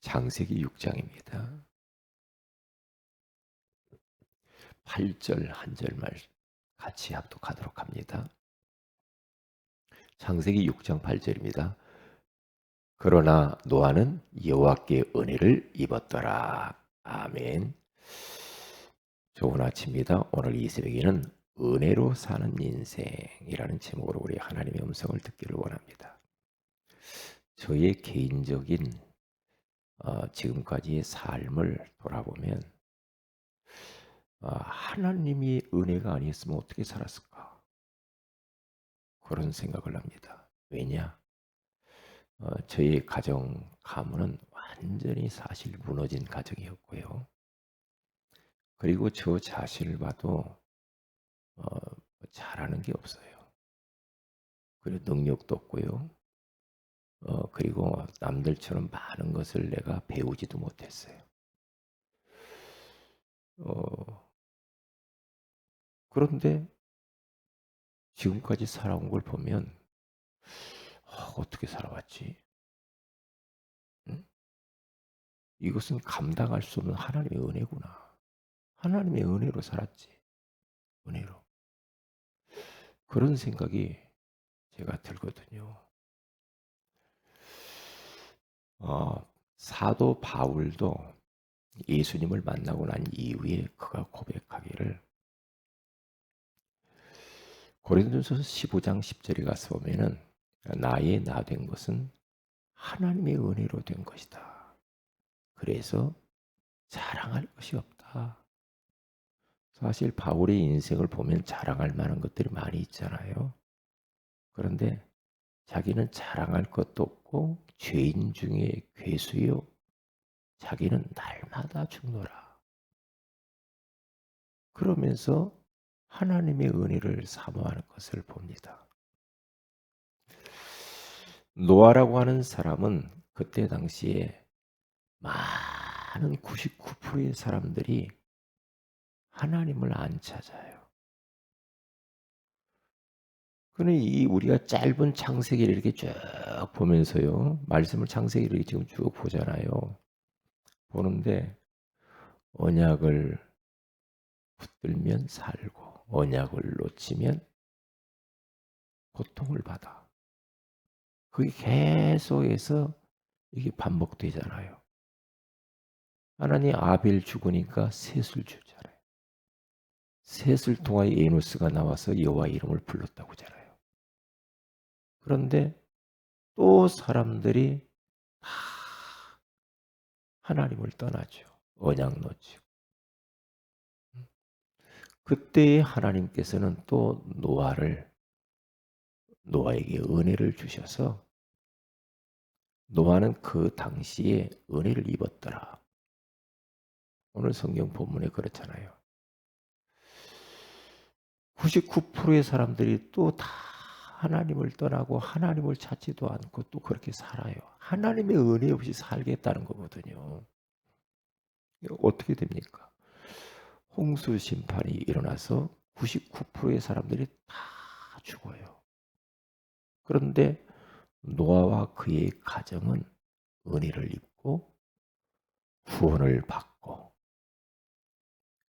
창세기 6장입니다. 8절 한 절말 같이 합독하도록 합니다. 창세기 6장 8절입니다. 그러나 노아는 여호와께 은혜를 입었더라. 아멘. 좋은 아침입니다. 오늘 이 새벽에는 은혜로 사는 인생이라는 제목으로 우리 하나님의 음성을 듣기를 원합니다. 저의 개인적인 지금까지의 삶을 돌아보면 하나님이 은혜가 아니었으면 어떻게 살았을까? 그런 생각을 합니다. 왜냐? 저희 가정 가문은 완전히 사실 무너진 가정이었고요. 그리고 저 자신을 봐도 잘하는 게 없어요. 그리고 능력도 없고요. 그리고 남들처럼 많은 것을 내가 배우지도 못했어요. 어, 그런데 지금까지 살아온 걸 보면 어떻게 살아왔지? 응? 이것은 감당할 수 없는 하나님의 은혜구나. 하나님의 은혜로 살았지. 은혜로. 그런 생각이 제가 들거든요. 사도 바울도 예수님을 만나고 난 이후에 그가 고백하기를 고린도전서 15장 10절에 가서 보면은 나의 나 된 것은 하나님의 은혜로 된 것이다. 그래서 자랑할 것이 없다. 사실 바울의 인생을 보면 자랑할 만한 것들이 많이 있잖아요. 그런데 자기는 자랑할 것도 없고 죄인 중에 괴수요. 자기는 날마다 죽노라. 그러면서 하나님의 은혜를 사모하는 것을 봅니다. 노아라고 하는 사람은 그때 당시에 많은 99%의 사람들이 하나님을 안 찾아요. 그런데 이 우리가 짧은 창세기를 이렇게 쭉 보면서요. 말씀을 창세기를 지금 쭉 보잖아요. 보는데 언약을 붙들면 살고 언약을 놓치면 고통을 받아. 그게 계속해서 이게 반복되잖아요. 하나님 아벨 죽으니까 셋을 주잖아요. 셋을 통하여 에노스가 나와서 여호와 이름을 불렀다고 하잖아요. 그런데 또 사람들이 다 하나님을 떠나죠. 언약 놓치고. 그때 하나님께서는 또 노아에게 은혜를 주셔서 노아는 그 당시에 은혜를 입었더라. 오늘 성경 본문에 그렇잖아요. 99%의 사람들이 또 다 하나님을 떠나고 하나님을 찾지도 않고 또 그렇게 살아요. 하나님의 은혜 없이 살겠다는 거거든요. 어떻게 됩니까? 홍수 심판이 일어나서 99%의 사람들이 다 죽어요. 그런데 노아와 그의 가정은 은혜를 입고 구원을 받고,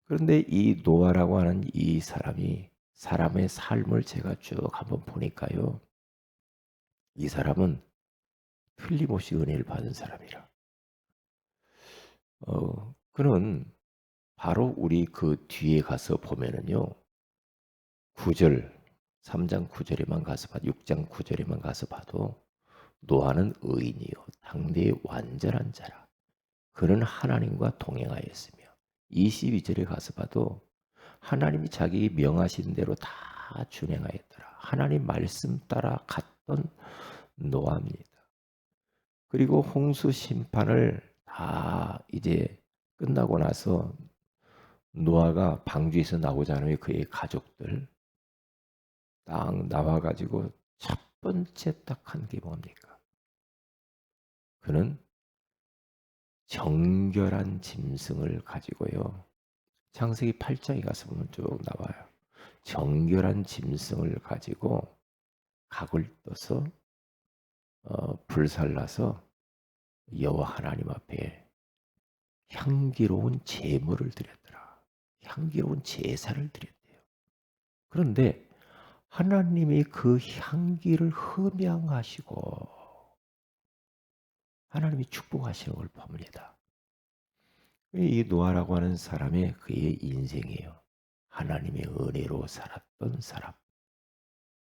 그런데 이 노아라고 하는 이 사람이 사람의 삶을 제가 쭉 한번 보니까요. 이 사람은 틀림없이 은혜를 받은 사람이라. 그는 바로 우리 그 뒤에 가서 보면은요. 9절, 3장 9절에만 가서 봐도 6장 9절에만 가서 봐도 노아는 의인이요 당대의 완전한 자라. 그는 하나님과 동행하였으며 22절에 가서 봐도 하나님이 자기 명하신 대로 다 준행하였더라. 하나님 말씀 따라 갔던 노아입니다. 그리고 홍수 심판을 다 이제 끝나고 나서 노아가 방주에서 나오잖아요. 그의 가족들 딱 나와가지고 첫 번째 딱 한 게 뭡니까? 그는 정결한 짐승을 가지고요. 창세기 8장에 가서 보면 쭉 나와요. 정결한 짐승을 가지고 각을 떠서 불살라서 여호와 하나님 앞에 향기로운 제물을 드렸더라. 향기로운 제사를 드렸대요. 그런데 하나님이 그 향기를 흠양하시고 하나님이 축복하시는 걸 봅니다. 이 노아라고 하는 사람의 그의 인생이에요. 하나님의 은혜로 살았던 사람.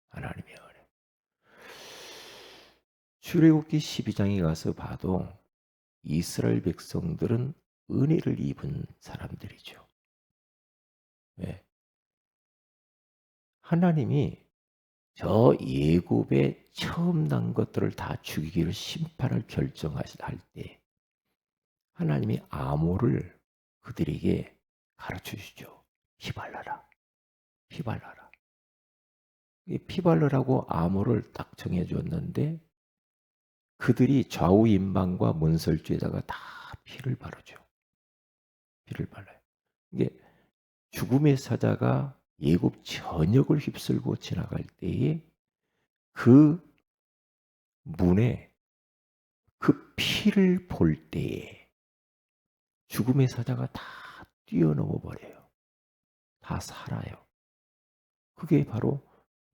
하나님의 은혜. 출애굽기 12장에 가서 봐도 이스라엘 백성들은 은혜를 입은 사람들이죠. 왜? 하나님이 저 예굽에 처음 난 것들을 다 죽이기를 심판을 결정하실 때 하나님이 아모를 그들에게 가르쳐 주죠. 휘발라라. 휘발라라. 휘발라라고 아모를 딱 정해 줬는데 그들이 좌우 임방과 문설주에다가 다 피를 바르죠. 피를 발라요. 이게 죽음의 사자가 예굽 전역을 휩쓸고 지나갈 때에 그 문에 그 피를 볼 때에 죽음의 사자가 다 뛰어넘어 버려요. 다 살아요. 그게 바로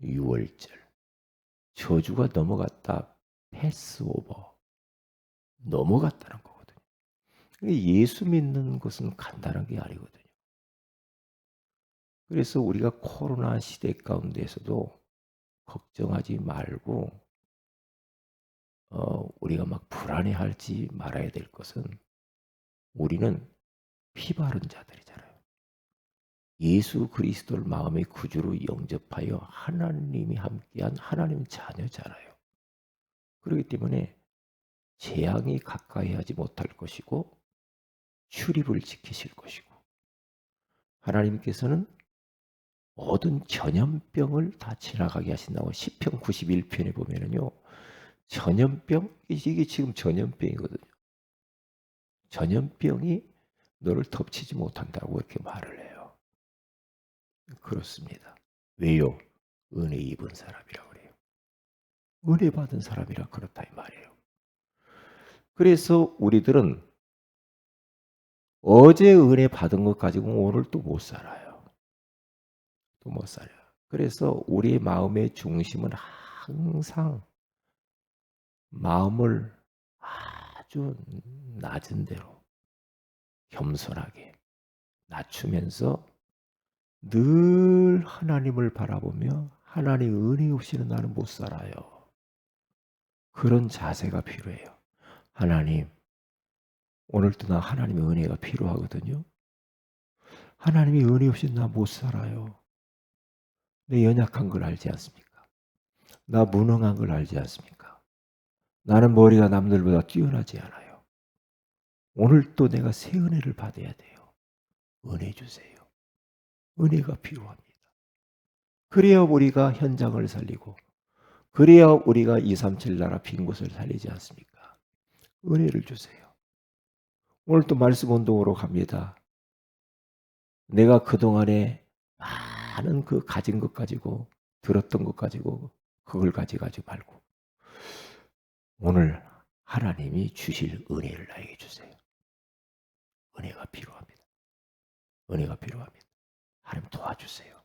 유월절. 저주가 넘어갔다. 패스오버. 넘어갔다는 거거든요. 예수 믿는 것은 간단한 게 아니거든요. 그래서 우리가 코로나 시대 가운데서도 걱정하지 말고 우리가 막 불안해하지 말아야 될 것은 우리는 피 바른 자들이잖아요. 예수 그리스도를 마음의 구주로 영접하여 하나님이 함께한 하나님 자녀잖아요. 그렇기 때문에 재앙이 가까이 하지 못할 것이고 출입을 지키실 것이고 하나님께서는 모든 전염병을 다 지나가게 하신다고 시편 91편에 보면은요. 전염병 이게 지금 전염병이거든요. 전염병이 너를 덮치지 못한다고 이렇게 말을 해요. 그렇습니다. 왜요? 은혜 입은 사람이라 그래요. 은혜 받은 사람이라 그렇다 이 말이에요. 그래서 우리들은 어제 은혜 받은 것 가지고 오늘 또 못 살아요. 또 못 살아요. 그래서 우리의 마음의 중심은 항상 마음을 아주 낮은 대로 겸손하게 낮추면서 늘 하나님을 바라보며 하나님 은혜 없이는 나는 못 살아요. 그런 자세가 필요해요. 하나님, 오늘도 나 하나님의 은혜가 필요하거든요. 하나님의 은혜 없이 나 못 살아요. 내 연약한 걸 알지 않습니까? 나 무능한 걸 알지 않습니까? 나는 머리가 남들보다 뛰어나지 않아요. 오늘 또 내가 새 은혜를 받아야 돼요. 은혜 주세요. 은혜가 필요합니다. 그래야 우리가 현장을 살리고 그래야 우리가 237 나라 빈 곳을 살리지 않습니까? 은혜를 주세요. 오늘 또 말씀 운동으로 갑니다. 내가 그동안에 많은 그 가진 것 가지고 들었던 것 가지고 그걸 가져가지 말고 오늘 하나님이 주실 은혜를 나에게 주세요. 은혜가 필요합니다. 은혜가 필요합니다. 하나님 도와주세요.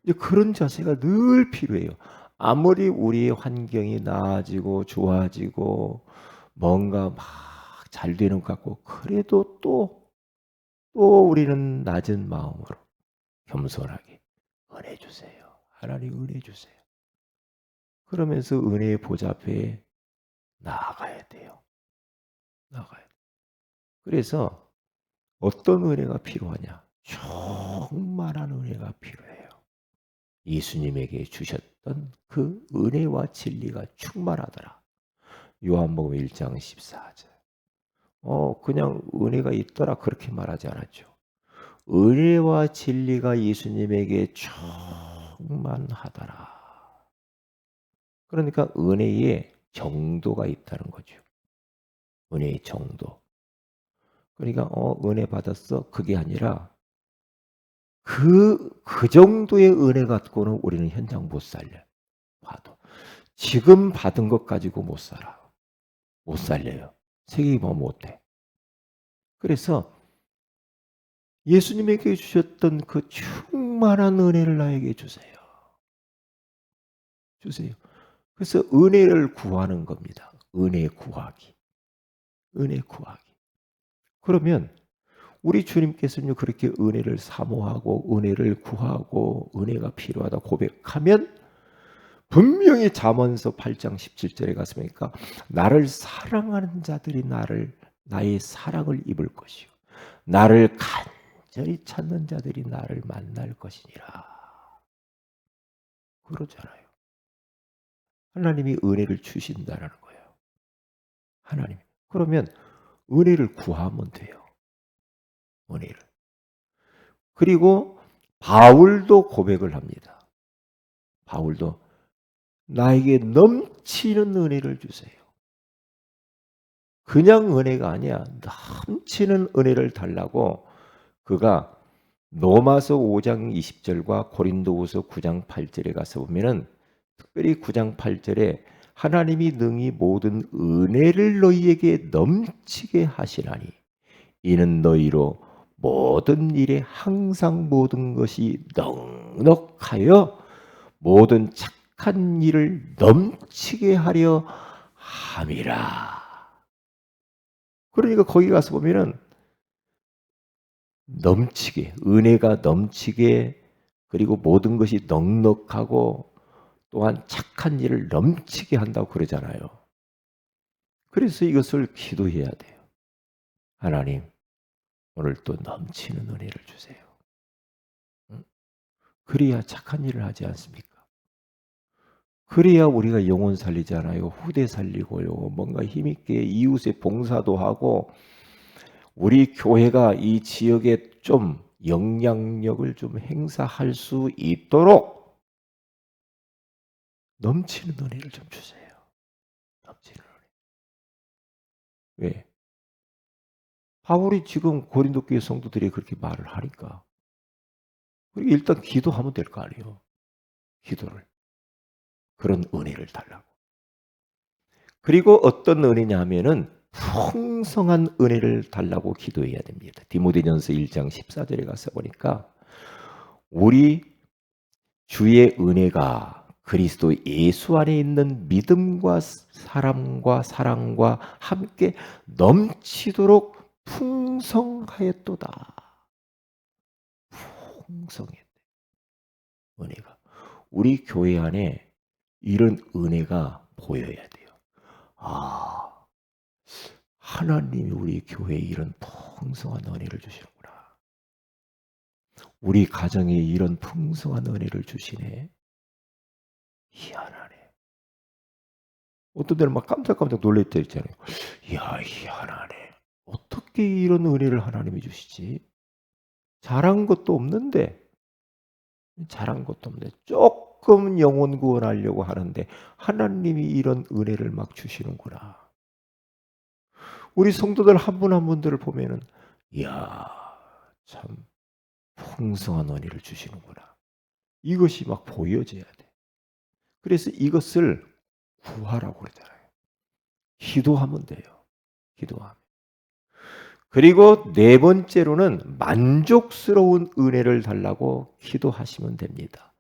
이제 그런 자세가 늘 필요해요. 아무리 우리의 환경이 나아지고 좋아지고 뭔가 막 잘 되는 것 같고 그래도 또 우리는 낮은 마음으로 겸손하게 은혜 주세요. 하나님 은혜 주세요. 그러면서 은혜의 보좌 앞에 나아가야 돼요. 나아가야 돼요. 그래서 어떤 은혜가 필요하냐? 충만한 은혜가 필요해요. 예수님에게 주셨던 그 은혜와 진리가 충만하더라. 요한복음 1장 14절. 그냥 은혜가 있더라 그렇게 말하지 않았죠. 은혜와 진리가 예수님에게 충만하더라. 그러니까 은혜에 정도가 있다는 거죠. 은혜의 정도. 그러니까 은혜 받았어 그게 아니라 그 정도의 은혜 갖고는 우리는 현장 못 살려. 봐도 지금 받은 것 가지고 못 살아. 못 살려요. 세계 뭐 못해. 그래서 예수님에게 주셨던 그 충만한 은혜를 나에게 주세요. 주세요. 그래서 은혜를 구하는 겁니다. 은혜 구하기. 은혜 구하기. 그러면 우리 주님께서는 그렇게 은혜를 사모하고 은혜를 구하고 은혜가 필요하다 고백하면 분명히 잠언서 8장 17절에 가서 보니까 나를 사랑하는 자들이 나의 사랑을 입을 것이요 나를 간절히 찾는 자들이 나를 만날 것이니라. 그러잖아요. 하나님이 은혜를 주신다라는 거예요. 하나님. 그러면 은혜를 구하면 돼요. 은혜를. 그리고 바울도 고백을 합니다. 바울도 나에게 넘치는 은혜를 주세요. 그냥 은혜가 아니야. 넘치는 은혜를 달라고 그가 로마서 5장 20절과 고린도후서 9장 8절에 가서 보면은 특별히 9장 8절에 하나님이 능히 모든 은혜를 너희에게 넘치게 하시나니 이는 너희로 모든 일에 항상 모든 것이 넉넉하여 모든 착한 일을 넘치게 하려 함이라. 그러니까 거기 가서 보면은 넘치게, 은혜가 넘치게, 그리고 모든 것이 넉넉하고 또한 착한 일을 넘치게 한다고 그러잖아요. 그래서 이것을 기도해야 돼요. 하나님, 오늘 또 넘치는 은혜를 주세요. 응? 그래야 착한 일을 하지 않습니까? 그래야 우리가 영혼 살리잖아요. 후대 살리고요. 뭔가 힘있게 이웃의 봉사도 하고 우리 교회가 이 지역에 좀 영향력을 좀 행사할 수 있도록 넘치는 은혜를 좀 주세요. 넘치는 은혜. 왜? 바울이 지금 고린도 교회 성도들이 그렇게 말을 하니까 우리 일단 기도하면 될 거 아니에요. 기도를. 그런 은혜를 달라고. 그리고 어떤 은혜냐 하면은 풍성한 은혜를 달라고 기도해야 됩니다. 디모데전서 1장 14절에 가서 보니까 우리 주의 은혜가 그리스도 예수 안에 있는 믿음과 사랑과 함께 넘치도록 풍성하였도다. 풍성했대. 은혜가. 우리 교회 안에 이런 은혜가 보여야 돼요. 아, 하나님이 우리 교회에 이런 풍성한 은혜를 주시는구나. 우리 가정에 이런 풍성한 은혜를 주시네. 희한하네. 어떤 데는 막 깜짝깜짝 놀랄 때 있잖아요. 이야, 희한하네. 어떻게 이런 은혜를 하나님이 주시지? 잘한 것도 없는데, 조금 영혼 구원하려고 하는데 하나님이 이런 은혜를 막 주시는구나. 우리 성도들 한 분 한 분들을 보면은 이야, 참 풍성한 은혜를 주시는구나. 이것이 막 보여져야 돼. 그래서 이것을 구하라고 그러잖아요. 기도하면 돼요. 기도하면. 그리고 네 번째로는 만족스러운 은혜를 달라고 기도하시면 됩니다.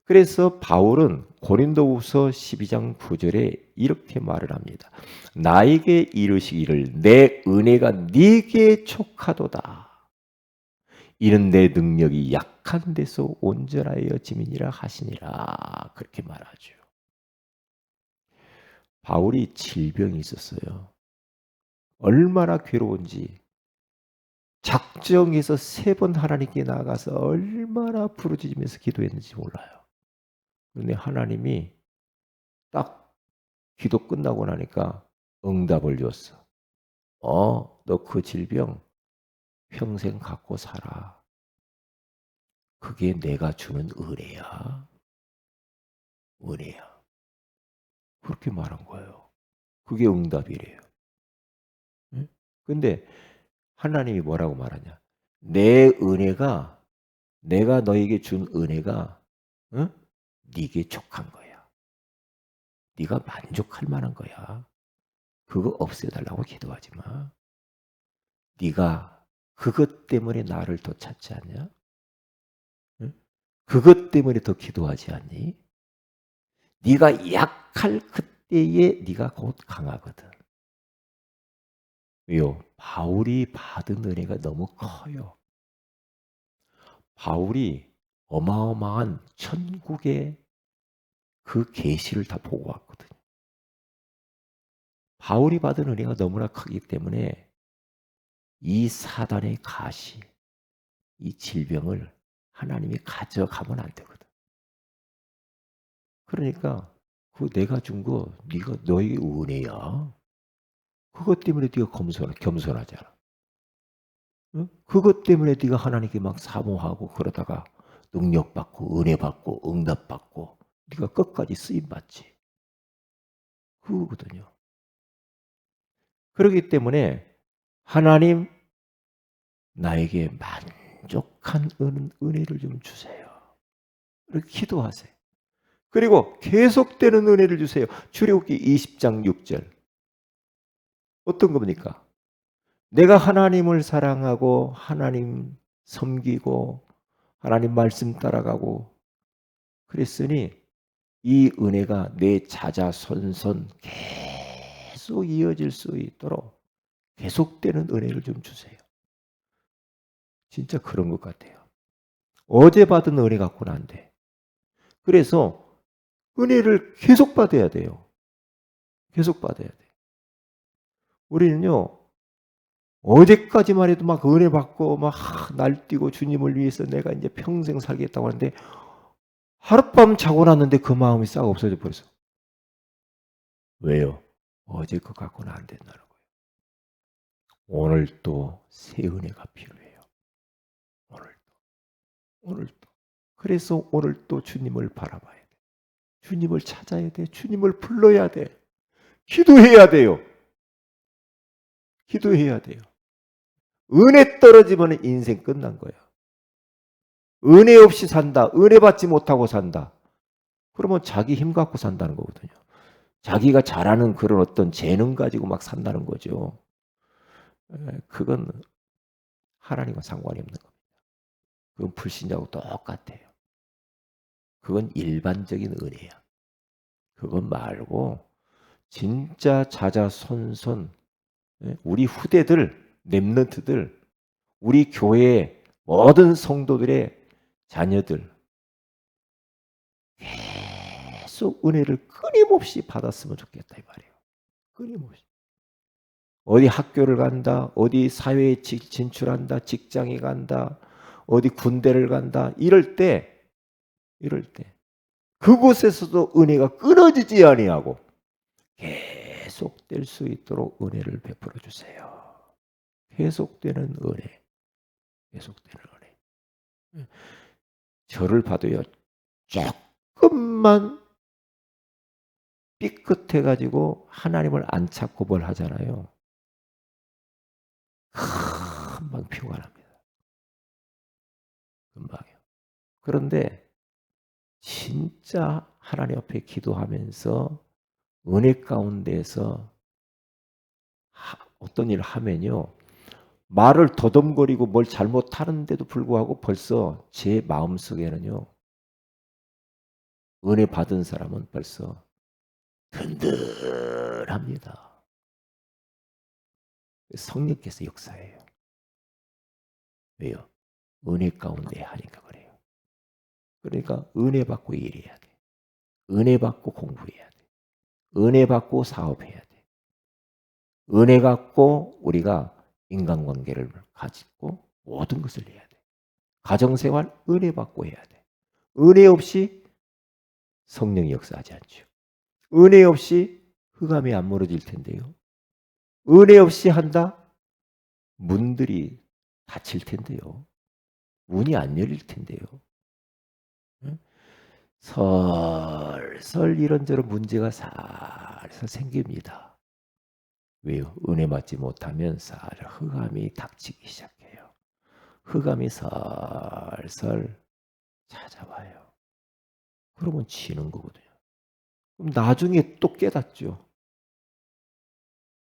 그래서 바울은 고린도후서 12장 9절에 이렇게 말을 합니다. 나에게 이르시기를 내 은혜가 네게 족하도다. 이는 내 능력이 약한 데서 온전하여 짐이니라 하시니라. 그렇게 말하죠. 바울이 질병이 있었어요. 얼마나 괴로운지 작정해서 3번 하나님께 나아가서 얼마나 부르짖으면서 기도했는지 몰라요. 그런데 하나님이 딱 기도 끝나고 나니까 응답을 줬어. 너 그 질병 평생 갖고 살아. 그게 내가 주는 은혜야. 은혜야. 그렇게 말한 거예요. 그게 응답이래요. 응? 근데 하나님이 뭐라고 말하냐? 내 은혜가 내가 너에게 준 은혜가 응? 네게 족한 거야. 네가 만족할 만한 거야. 그거 없애달라고 기도하지 마. 네가 그것 때문에 나를 더 찾지 않냐? 응? 그것 때문에 더 기도하지 않니? 네가 약할 그때에 네가 곧 강하거든. 왜요? 바울이 받은 은혜가 너무 커요. 바울이 어마어마한 천국의 그 계시를 다 보고 왔거든요. 바울이 받은 은혜가 너무나 크기 때문에 이 사단의 가시, 이 질병을 하나님이 가져가면 안 되거든. 그러니까 그 내가 준 거 네가 너의 은혜야. 그것 때문에 네가 겸손하잖아. 응? 그것 때문에 네가 하나님께 막 사모하고 그러다가 능력받고 은혜받고 응답받고 네가 끝까지 쓰임받지. 그거거든요. 그렇기 때문에 하나님 나에게 만족한 은혜를 좀 주세요. 이렇게 기도하세요. 그리고 계속되는 은혜를 주세요. 출애굽기 20장 6절. 어떤 겁니까? 내가 하나님을 사랑하고 하나님 섬기고 하나님 말씀 따라가고 그랬으니 이 은혜가 내 자자손손 계속 이어질 수 있도록 계속되는 은혜를 좀 주세요. 진짜 그런 것 같아요. 어제 받은 은혜 갖고는 안 돼. 그래서 은혜를 계속 받아야 돼요. 계속 받아야 돼. 우리는요, 어제까지만 해도 막 은혜 받고 막 날뛰고 주님을 위해서 내가 이제 평생 살겠다고 하는데 하룻밤 자고 났는데 그 마음이 싹 없어져 버렸어. 왜요? 어제 것 갖고는 안 된다는 거예요. 오늘 또 새 은혜가 필요해요. 오늘 또. 오늘 또. 그래서 오늘 또 주님을 바라봐야 돼. 주님을 찾아야 돼. 주님을 불러야 돼. 기도해야 돼요. 기도해야 돼요. 은혜 떨어지면 인생 끝난 거야. 은혜 없이 산다. 은혜 받지 못하고 산다. 그러면 자기 힘 갖고 산다는 거거든요. 자기가 잘하는 그런 어떤 재능 가지고 막 산다는 거죠. 그건 하나님과 상관이 없는 겁니다. 그건 불신자하고 똑같아요. 그건 일반적인 은혜야. 그건 말고 진짜 자자손손 우리 후대들, 렘넌트들, 우리 교회의 모든 성도들의 자녀들 계속 은혜를 끊임없이 받았으면 좋겠다 이 말이에요. 끊임없이. 어디 학교를 간다, 어디 사회에 진출한다, 직장에 간다, 어디 군대를 간다, 이럴 때 그곳에서도 은혜가 끊어지지 아니하고 계속될 수 있도록 은혜를 베풀어 주세요. 계속되는 은혜, 계속되는 은혜. 저를 봐도요, 조금만 삐끗해가지고 하나님을 안 찾고 뭘 하잖아요. 금방 피가 납니다. 금방요. 그런데 진짜 하나님 앞에 기도하면서 은혜 가운데서 어떤 일을 하면요. 말을 더듬거리고 뭘 잘못하는데도 불구하고 벌써 제 마음속에는요. 은혜 받은 사람은 벌써 든든합니다. 성령께서 역사해요. 왜요? 은혜 가운데 하니까 그래요. 그러니까 은혜 받고 일해야 돼. 은혜 받고 공부해야 돼. 은혜 받고 사업해야 돼. 은혜 갖고 우리가 인간관계를 가지고 모든 것을 해야 돼. 가정생활 은혜 받고 해야 돼. 은혜 없이 성령이 역사하지 않죠. 은혜 없이 흑암이 안 무너질 텐데요. 은혜 없이 한다? 문들이 닫힐 텐데요. 문이 안 열릴 텐데요. 설설 이런저런 문제가 살살 생깁니다. 왜요? 은혜 받지 못하면 흑암이 닥치기 시작해요. 흑암이 설설 찾아와요. 그러면 지는 거거든요. 그럼 나중에 또 깨닫죠.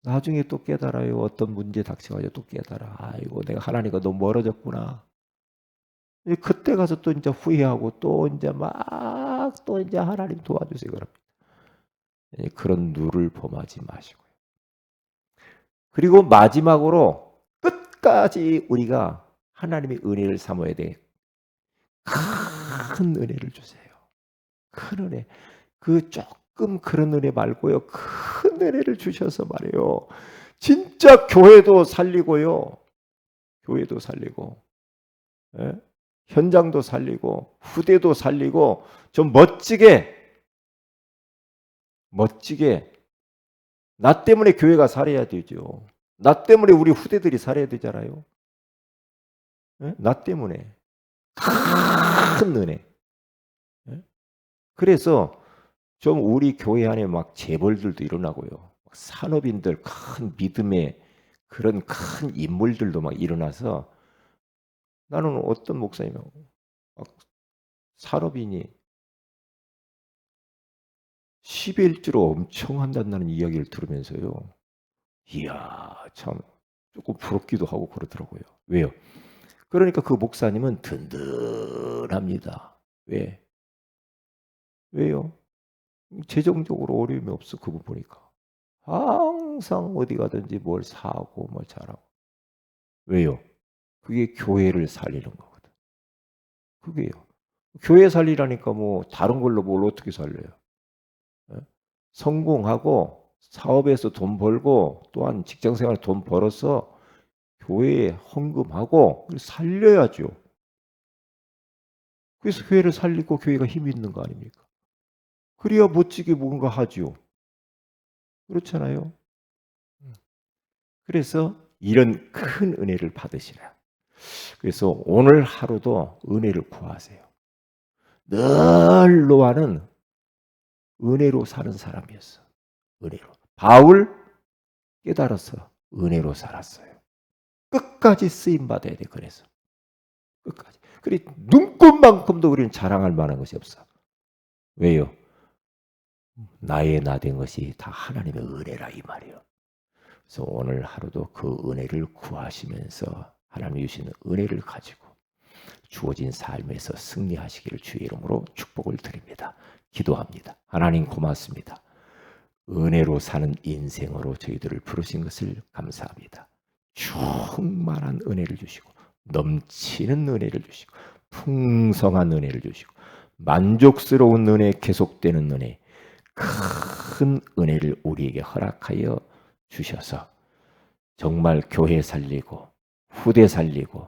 나중에 또 깨달아요. 어떤 문제 닥쳐가지고 또 깨달아. 아이고, 내가 하나님과 너무 멀어졌구나. 그때 가서 또 이제 후회하고 또 이제 또 이제 하나님 도와주세요. 그럽니다. 그런 누를 범하지 마시고요. 그리고 마지막으로 끝까지 우리가 하나님의 은혜를 삼아야 돼. 큰 은혜를 주세요. 큰 은혜. 그 조금 그런 은혜 말고요. 큰 은혜를 주셔서 말이에요. 진짜 교회도 살리고요. 교회도 살리고, 예? 현장도 살리고, 후대도 살리고, 좀 멋지게, 나 때문에 교회가 살아야 되죠. 나 때문에 우리 후대들이 살아야 되잖아요. 예? 나 때문에. 큰 은혜. 예? 그래서 좀 우리 교회 안에 막 재벌들도 일어나고요. 산업인들, 큰 믿음의 그런 큰 인물들도 막 일어나서 나는 어떤 목사님이 막 산업인이 11조로 엄청 한다는 이야기를 들으면서요. 이야, 참 조금 부럽기도 하고 그러더라고요. 왜요? 그러니까 그 목사님은 든든합니다. 왜? 왜요? 재정적으로 어려움이 없어. 그분 보니까. 항상 어디 가든지 뭘 사고 뭘 잘하고. 왜요? 그게 교회를 살리는 거거든. 그게요. 교회 살리라니까 뭐 다른 걸로 뭘 어떻게 살려요? 예? 성공하고 사업에서 돈 벌고 또한 직장 생활 돈 벌어서 교회에 헌금하고 살려야죠. 그래서 교회를 살리고 교회가 힘이 있는 거 아닙니까? 그래야 멋지게 뭔가 하죠. 그렇잖아요. 그래서 이런 큰 은혜를 받으시라. 그래서 오늘 하루도 은혜를 구하세요. 늘 노아는 은혜로 사는 사람이었어. 은혜로. 바울 깨달아서 은혜로 살았어요. 끝까지 쓰임 받아야 돼. 그래서 끝까지. 그래 눈꽃만큼도 우리는 자랑할 만한 것이 없어. 왜요? 나의 나 된 것이 다 하나님의 은혜라 이 말이에요. 그래서 오늘 하루도 그 은혜를 구하시면서 하나님이 주시는 은혜를 가지고 주어진 삶에서 승리하시기를 주의 이름으로 축복을 드립니다. 기도합니다. 하나님 고맙습니다. 은혜로 사는 인생으로 저희들을 부르신 것을 감사합니다. 충만한 은혜를 주시고 넘치는 은혜를 주시고 풍성한 은혜를 주시고 만족스러운 은혜, 계속되는 은혜, 큰 은혜를 우리에게 허락하여 주셔서 정말 교회 살리고 후대 살리고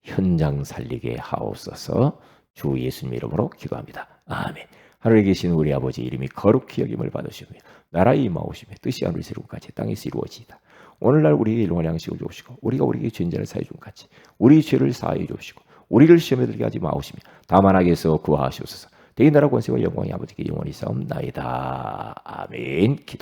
현장 살리게 하옵소서. 주 예수님 이름으로 기도합니다. 아멘. 하늘에 계신 우리 아버지 이름이 거룩히 여김을 받으시며 나라 임하오시며 뜻이 하늘에서 이루어지고 땅에서 이루어지이다. 오늘날 우리에게 일용할 양식을 주옵시고 우리가 우리에게 죄인을 사해 준 같이 우리 죄를 사하여 주옵시고 우리를 시험에 들게 하지 마옵시며 다만 악에서 구하시옵소서. 대인 나라 권세와 영광이 아버지께 영원히 싸움나이다. 아멘. 기도.